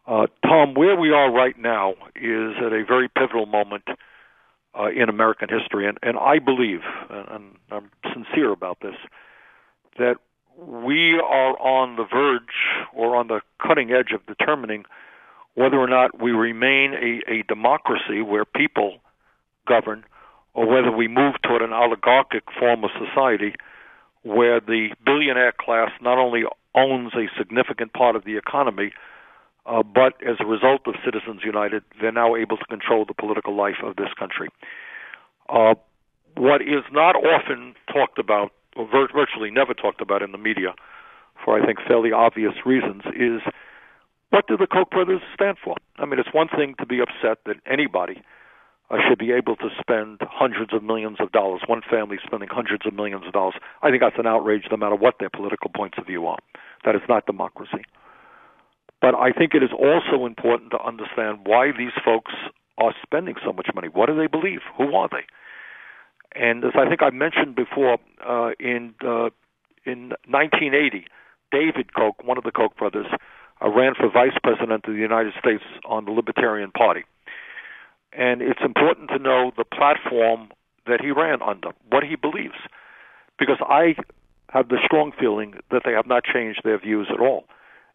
Tom, where we are right now is at a very pivotal moment in American history, and I believe, and I'm sincere about this, that we are on the verge or on the cutting edge of determining whether or not we remain a democracy where people govern, or whether we move toward an oligarchic form of society where the billionaire class not only owns a significant part of the economy, but as a result of Citizens United, they're now able to control the political life of this country. What is not often talked about, or virtually never talked about in the media, for I think fairly obvious reasons, is what do the Koch brothers stand for? I mean, it's one thing to be upset that anybody should be able to spend hundreds of millions of dollars, one family spending hundreds of millions of dollars. I think that's an outrage no matter what their political points of view are. That is not democracy. But I think it is also important to understand why these folks are spending so much money. What do they believe? Who are they? And as I think I mentioned before, in 1980, David Koch, one of the Koch brothers, ran for vice president of the United States on the Libertarian Party. And it's important to know the platform that he ran under, what he believes, because I have the strong feeling that they have not changed their views at all.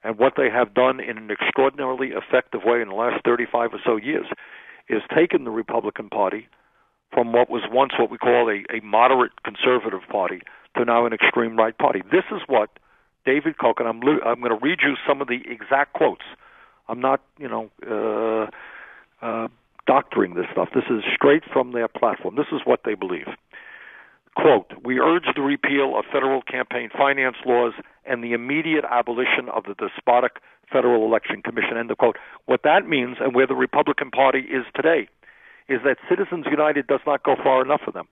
And what they have done in an extraordinarily effective way in the last 35 or so years is taken the Republican Party from what was once what we call a moderate conservative party to now an extreme right party. This is what David Koch, and I'm going to read you some of the exact quotes. I'm not, doctoring this stuff. This is straight from their platform. This is what they believe. Quote, "We urge the repeal of federal campaign finance laws and the immediate abolition of the despotic Federal Election Commission." End of quote. What that means, and where the Republican Party is today, is that Citizens United does not go far enough for them.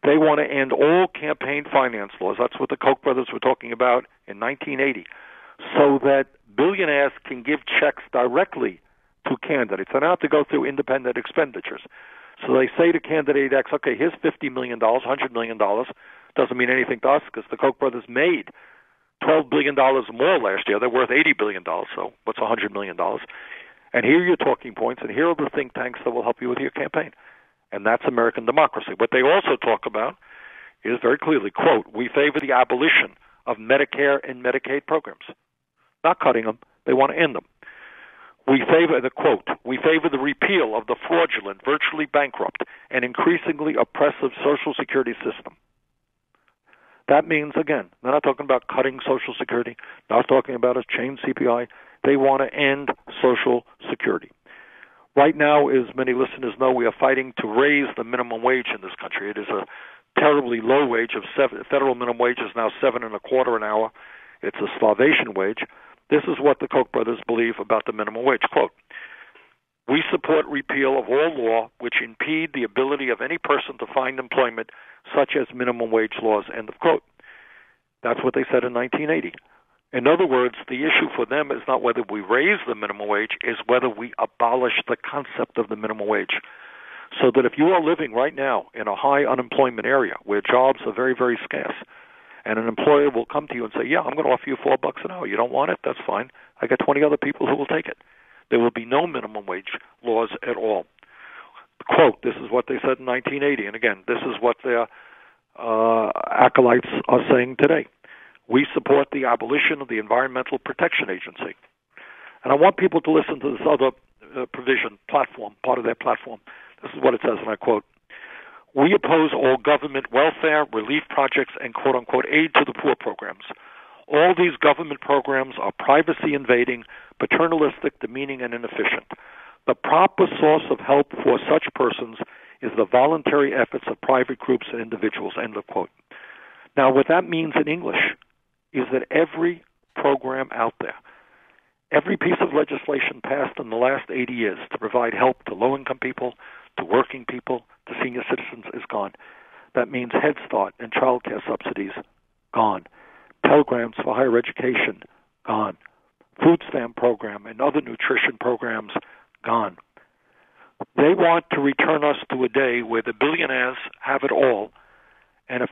They want to end all campaign finance laws. That's what the Koch brothers were talking about in 1980, so that billionaires can give checks directly to candidates. They don't have to go through independent expenditures. So they say to candidate X, okay, here's $50 million, $100 million. Doesn't mean anything to us because the Koch brothers made $12 billion more last year. They're worth $80 billion, so what's $100 million? And here are your talking points, and here are the think tanks that will help you with your campaign. And that's American democracy. What they also talk about is very clearly, quote, "We favor the abolition of Medicare and Medicaid programs." Not cutting them. They want to end them. "We favor," the quote, "we favor the repeal of the fraudulent, virtually bankrupt, and increasingly oppressive Social Security system." That means, again, they're not talking about cutting Social Security, not talking about a chain CPI. They want to end Social Security. Right now, as many listeners know, we are fighting to raise the minimum wage in this country. It is a terribly low wage of federal minimum wage is now $7.25 an hour. It's a starvation wage. This is what the Koch brothers believe about the minimum wage. Quote, "We support repeal of all law which impede the ability of any person to find employment, such as minimum wage laws." End of quote. That's what they said in 1980. In other words, the issue for them is not whether we raise the minimum wage, is whether we abolish the concept of the minimum wage. So that if you are living right now in a high unemployment area where jobs are very, very scarce, and an employer will come to you and say, yeah, I'm going to offer you $4 an hour. You don't want it? That's fine. I got 20 other people who will take it. There will be no minimum wage laws at all. Quote, this is what they said in 1980. And again, this is what their acolytes are saying today. "We support the abolition of the Environmental Protection Agency." And I want people to listen to this other provision, platform, part of their platform. This is what it says, and I quote, "We oppose all government welfare, relief projects, and quote-unquote aid to the poor programs. All these government programs are privacy-invading, paternalistic, demeaning, and inefficient. The proper source of help for such persons is the voluntary efforts of private groups and individuals." End of quote. Now, what that means in English is that every program out there, every piece of legislation passed in the last 80 years to provide help to low-income people, to working people, to senior citizens is gone. That means Head Start and child care subsidies, gone. Pell Grants for higher education, gone. Food stamp program and other nutrition programs, gone. They want to return us to a day where the billionaires have it all, and if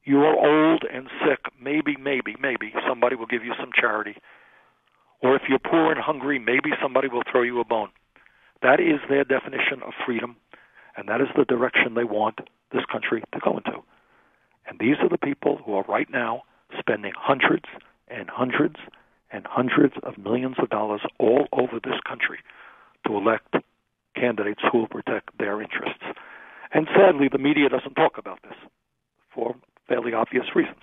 you are old and sick, maybe somebody will give you some charity. Or if you're poor and hungry, maybe somebody will throw you a bone. That is their definition of freedom, and that is the direction they want this country to go into. And these are the people who are right now spending hundreds and hundreds and hundreds of millions of dollars all over this country to elect candidates who will protect their interests. And sadly, the media doesn't talk about this for fairly obvious reasons.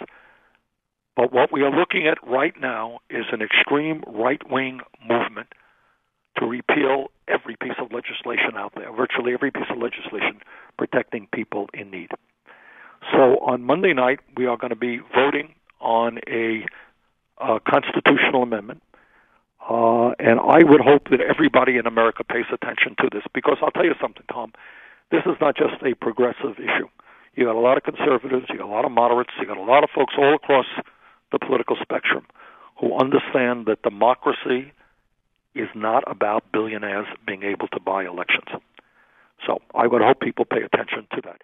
But what we are looking at right now is an extreme right-wing movement to repeal every piece of legislation out there, virtually every piece of legislation protecting people in need. So on Monday night, we are going to be voting on a constitutional amendment. And I would hope that everybody in America pays attention to this, because I'll tell you something, Tom, this is not just a progressive issue. You got a lot of conservatives, you got a lot of moderates, you got a lot of folks all across the political spectrum who understand that democracy is not about billionaires being able to buy elections. So I would hope people pay attention to that.